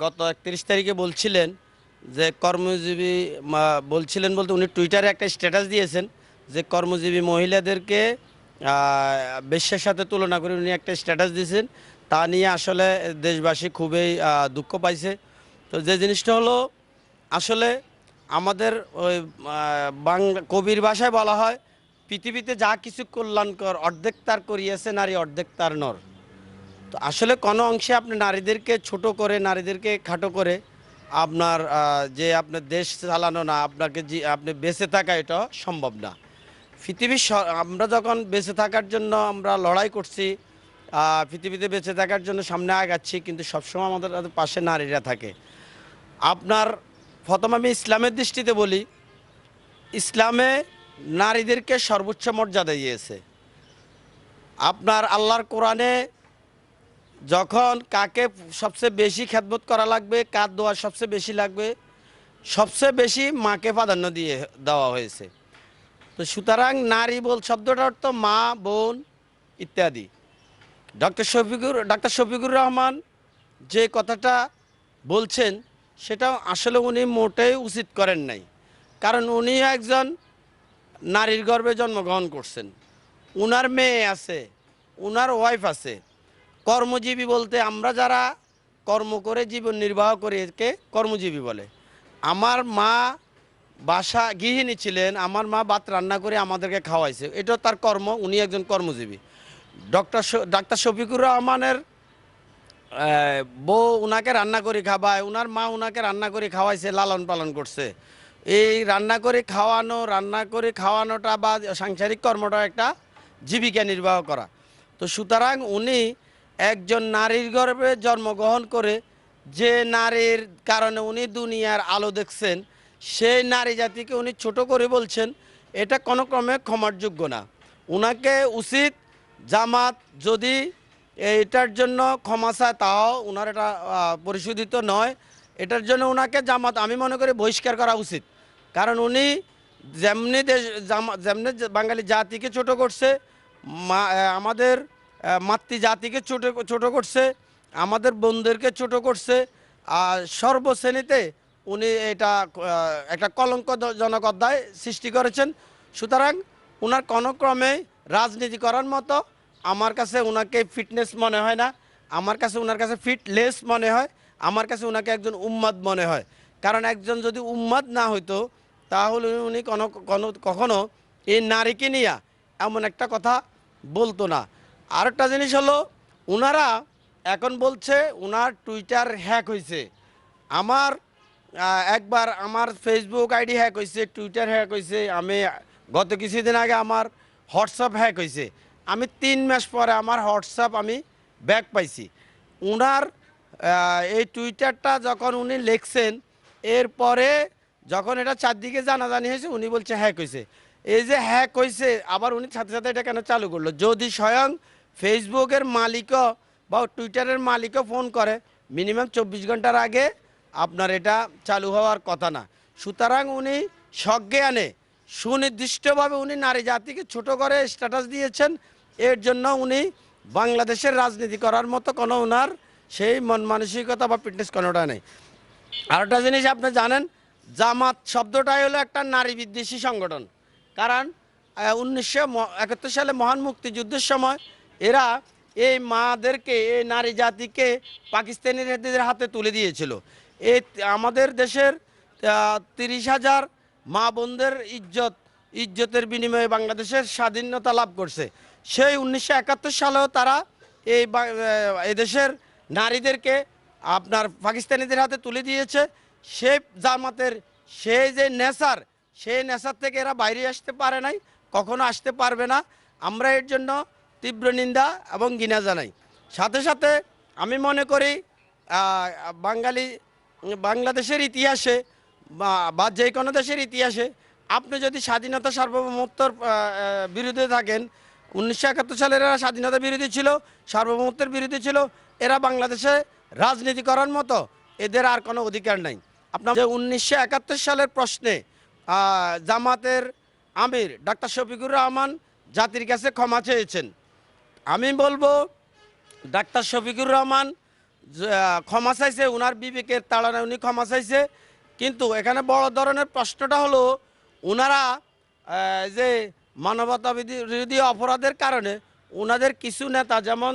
গত ৩১ তারিখে বলছিলেন যে কর্মজীবী বলছিলেন বলতে উনি টুইটারে একটা স্ট্যাটাস দিয়েছেন যে কর্মজীবী মহিলাদেরকে বেশ্যার সাথে তুলনা করে উনি একটা স্ট্যাটাস দিয়েছেন। তা নিয়ে আসলে দেশবাসী খুবই দুঃখ পাইছে। তো যে জিনিসটা হলো আসলে আমাদের ওই বাংলা কবির ভাষায় বলা হয়, পৃথিবীতে যা কিছু কল্যাণকর অর্ধেক তার করিয়েছে নারী, অর্ধেক তার নর। তো আসলে কোনো অংশে আপনি নারীদেরকে ছোট করে, নারীদেরকে খাটো করে আপনার যে আপনার দেশ চালানো না, আপনাকে যে আপনি বেঁচে থাকা এটা সম্ভব না। পৃথিবীর আমরা যখন বেঁচে থাকার জন্য আমরা লড়াই করছি, পৃথিবীতে বেঁচে থাকার জন্য সামনে আগাচ্ছি, কিন্তু সবসময় আমাদের পাশে নারীরা থাকে। আপনার প্রথম আমি ইসলামের দৃষ্টিতে বলি, ইসলামে নারীদেরকে সর্বোচ্চ মর্যাদা দিয়েছে। আপনার আল্লাহর কোরআনে যখন কাকে সবচেয়ে বেশি খেদমত করা লাগবে, কার দোয়া সবচেয়ে বেশি লাগবে, সবচেয়ে বেশি মাকে প্রাধান্য দিয়ে দেওয়া হয়েছে। তো সুতরাং নারী শব্দটার অর্থ মা, বোন ইত্যাদি। ডাক্তার শফিকুর রহমান যে কথাটা বলছেন সেটা আসলে উনি মোটেই উচিত করেন নাই। কারণ উনি একজন নারীর গর্ভে জন্মগ্রহণ করছেন, উনার মেয়ে আছে, উনার ওয়াইফ আছে। কর্মজীবী বলতে আমরা যারা কর্ম করে জীবন নির্বাহ করি একে কর্মজীবী বলে। আমার মা গৃহিণী ছিলেন, আমার মা ভাত রান্না করে আমাদেরকে খাওয়াইছে, এটা তার কর্ম, উনি একজন কর্মজীবী। ডাক্তার শফিকুর রহমানের বউ উনাকে রান্না করে খাওয়ায়, উনার মা উনাকে রান্না করে খাওয়াইছে, লালন পালন করছে। এই রান্না করে খাওয়ানোটা বা সাংসারিক কর্মটা একটা জীবিকা নির্বাহ করা। তো সুতরাং উনি একজন নারীর গর্ভে জন্মগ্রহণ করে যে নারীর কারণে উনি দুনিয়ার আলো দেখছেন, সেই নারী জাতিকে উনি ছোট করে বলছেন, এটা কোনো ক্রমে ক্ষমার যোগ্য না। উনাকে উচিত জামাত যদি এটার জন্য ক্ষমা চায়, তাও ওনার এটা পরিশোধিত নয়। এটার জন্য ওনাকে জামাত আমি মনে করি বহিষ্কার করা উচিত। কারণ উনি যেমনি যেমনি বাঙালি জাতিকে ছোট করছে, আমাদের মাতৃ জাতিকে ছোট করছে, আমাদের বোনদেরকে ছোট করছে, আর সর্বশ্রেণীতে উনি এটা একটা কলঙ্কজনক অধ্যায় সৃষ্টি করেছেন। সুতরাং ওনার কোনো ক্রমে রাজনীতি করার মতো আমার কাছে ওনাকে ফিটনেস মনে হয় না, আমার কাছে ওনার কাছে ফিটলেস মনে হয়, আমার কাছে ওনাকে একজন উম্মাদ মনে হয়। কারণ একজন যদি উম্মাদ না হইতো তাহলে উনি কখনো এই নারীকে নিয়ে এমন একটা কথা বলতো না। আরেকটা জিনিস হলো, ওনারা এখন বলছে ওনার টুইটার হ্যাক হয়েছে। আমার একবার আমার ফেসবুক আইডি হ্যাক হয়েছে, টুইটার হ্যাক হয়েছে, আমি গত কিছুদিন আগে আমার হোয়াটসঅ্যাপ হ্যাক হয়েছে। আমি 3 মাস পরে আমার হোয়াটসঅ্যাপ আমি ব্যাক পাইছি। ওনার এই টুইটারটা যখন উনি লিখছেন, এরপরে যখন এটা চারদিকে জানাজানি হয়েছে, উনি বলছে হ্যাক হয়েছে। এই যে হ্যাক হয়েছে, আবার উনি সাথে সাথে এটা কেন চালু করলো? যদি স্বয়ং ফেসবুকের মালিকও বা টুইটারের মালিকও ফোন করে, মিনিমাম 24 ঘন্টার আগে আপনার এটা চালু হওয়ার কথা না। সুতরাং উনি সজ্ঞানে সুনির্দিষ্টভাবে উনি নারী জাতিকে ছোট করে স্ট্যাটাস দিয়েছেন। এর জন্য উনি বাংলাদেশের রাজনীতি করার মতো কোনো ওনার সেই মন মানসিকতা বা ফিটনেস কোনোটা নেই। আরেকটা জিনিস আপনি জানেন, জামাত শব্দটাই হলো একটা নারী বিদ্বেষী সংগঠন। কারণ 1971 সালে মহান মুক্তিযুদ্ধের সময় এরা এই মাদেরকে, এই নারী জাতিকে পাকিস্তানিদের হাতে তুলে দিয়েছিল। এই আমাদের দেশের 30,000 মা বোনদের ইজ্জতের বিনিময়ে বাংলাদেশের স্বাধীনতা লাভ করছে। সেই 1971 সালেও তারা এদেশের নারীদেরকে আপনার পাকিস্তানিদের হাতে তুলে দিয়েছে। সেই জামাতের সেই নেশার থেকে এরা বাইরে আসতে পারে নাই, কখনো আসতে পারবে না। আমরা এর জন্য তীব্র নিন্দা এবং ঘৃণা জানাই। সাথে সাথে আমি মনে করি বাঙালি বাংলাদেশের ইতিহাসে বা যে কোনো দেশের ইতিহাসে আপনি যদি স্বাধীনতা সার্বভৌমত্বর বিরুদ্ধে থাকেন, 1971 সালের এরা স্বাধীনতা বিরোধী ছিল, সার্বভৌমত্বের বিরোধী ছিল, এরা বাংলাদেশে রাজনীতি করার মতো এদের আর কোনো অধিকার নাই। আপনার যে 1971 সালের প্রশ্নে জামাতের আমির ডাক্তার শফিকুর রহমান জাতির কাছে ক্ষমা চেয়েছেন। আমি বলবো ডাক্তার শফিকুর রহমান ক্ষমা চাইছে, উনার বিবেকের তাড়নায় উনি ক্ষমা চাইছে। কিন্তু এখানে বড় ধরনের প্রশ্নটা হলো ওনারা যে মানবতা বিরোধী অপরাধের কারণে ওনাদের কিছু নেতা যেমন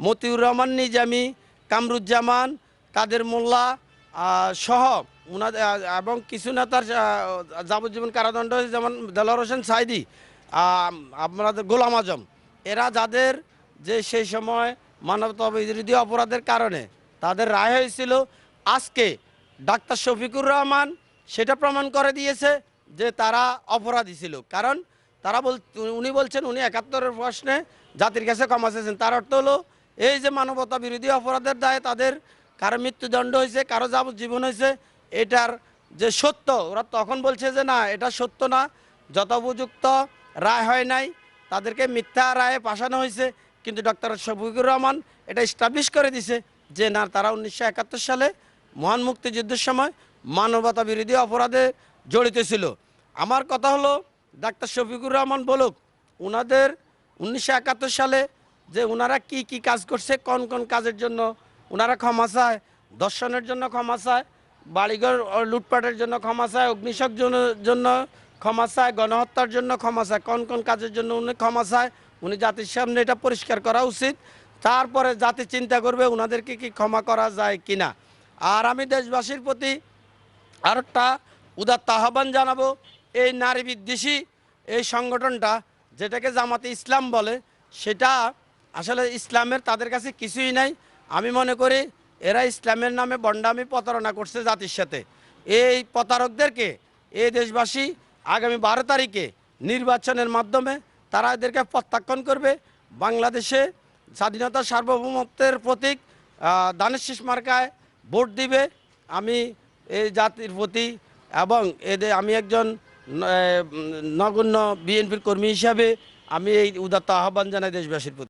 মতিউর রহমান নিজামী, কামরুজ্জামান, কাদের মোল্লা সহ ওনাদের এবং কিছু নেতার যাবজ্জীবন কারাদণ্ড হয়েছে, যেমন দেলোয়ার হোসেন সাইদি, আপনাদের গোলাম আজম, এরা যাদের যে সেই সময় মানবতা বিরোধী অপরাধের কারণে তাদের রায় হয়েছিল, আজকে ডাক্তার শফিকুর রহমান সেটা প্রমাণ করে দিয়েছে যে তারা অপরাধী ছিল। কারণ তারা উনি বলছেন উনি ৭১-এর প্রশ্নে জাতির কাছে ক্ষমা চেয়েছেন। তার অর্থ হলো এই যে মানবতা বিরোধী অপরাধের দায়ে তাদের কারো মৃত্যুদণ্ড হয়েছে, কারো যাবজ্জীবন হয়েছে, এটার যে সত্য, ওরা তখন বলছে যে না এটা সত্য না, যথোপযুক্ত রায় হয় নাই, তাদেরকে মিথ্যা রায়ে ফাঁসানো হয়েছে। কিন্তু ডক্টর শফিকুর রহমান এটা এস্টাবলিশ করে দিছে যে না, তারা ১৯৭১ সালে মহান মুক্তিযুদ্ধের সময় মানবতা বিরোধী অপরাধে জড়িত ছিল। আমার কথা হলো ডাক্তার শফিকুর রহমান বলুক ওনাদের ১৯৭১ সালে যে ওনারা কি কি কাজ করছে, কোন কোন কাজের জন্য ওনারা ক্ষমা চায়। দর্শনের জন্য ক্ষমা চায়, বাড়িঘর লুটপাটের জন্য ক্ষমা চায়, জন্য ক্ষমা চায়, গণহত্যার জন্য ক্ষমা চায়, কোন কোন কাজের জন্য উনি ক্ষমা চায়, উনি জাতির সামনে এটা পরিষ্কার করা উচিত। তারপরে জাতি চিন্তা করবে ওনাদেরকে কি ক্ষমা করা যায় কিনা। আর আমি দেশবাসীর প্রতি আরেকটা উদাত্ত আহ্বান জানাবো, এই নারী বিদ্বেষী এই সংগঠনটা যেটাকে জামাতে ইসলাম বলে, সেটা আসলে ইসলামের তাদের কাছে কিছুই নাই। আমি মনে করি এরা ইসলামের নামে ভণ্ডামি প্রতারণা করছে জাতির সাথে। এই প্রতারকদেরকে এই দেশবাসী আগামী ১২ তারিখে নির্বাচনের মাধ্যমে তারা এদেরকে প্রত্যাখ্যান করবে। বাংলাদেশে স্বাধীনতা সার্বভৌমত্বের প্রতীক ধানের শীষ মার্কায় ভোট দিবে। আমি এই জাতির প্রতি এবং এদের আমি একজন নগণ্য বিএনপির কর্মী হিসাবে আমি এই উদাত্ত আহ্বান জানাই দেশবাসীর প্রতি।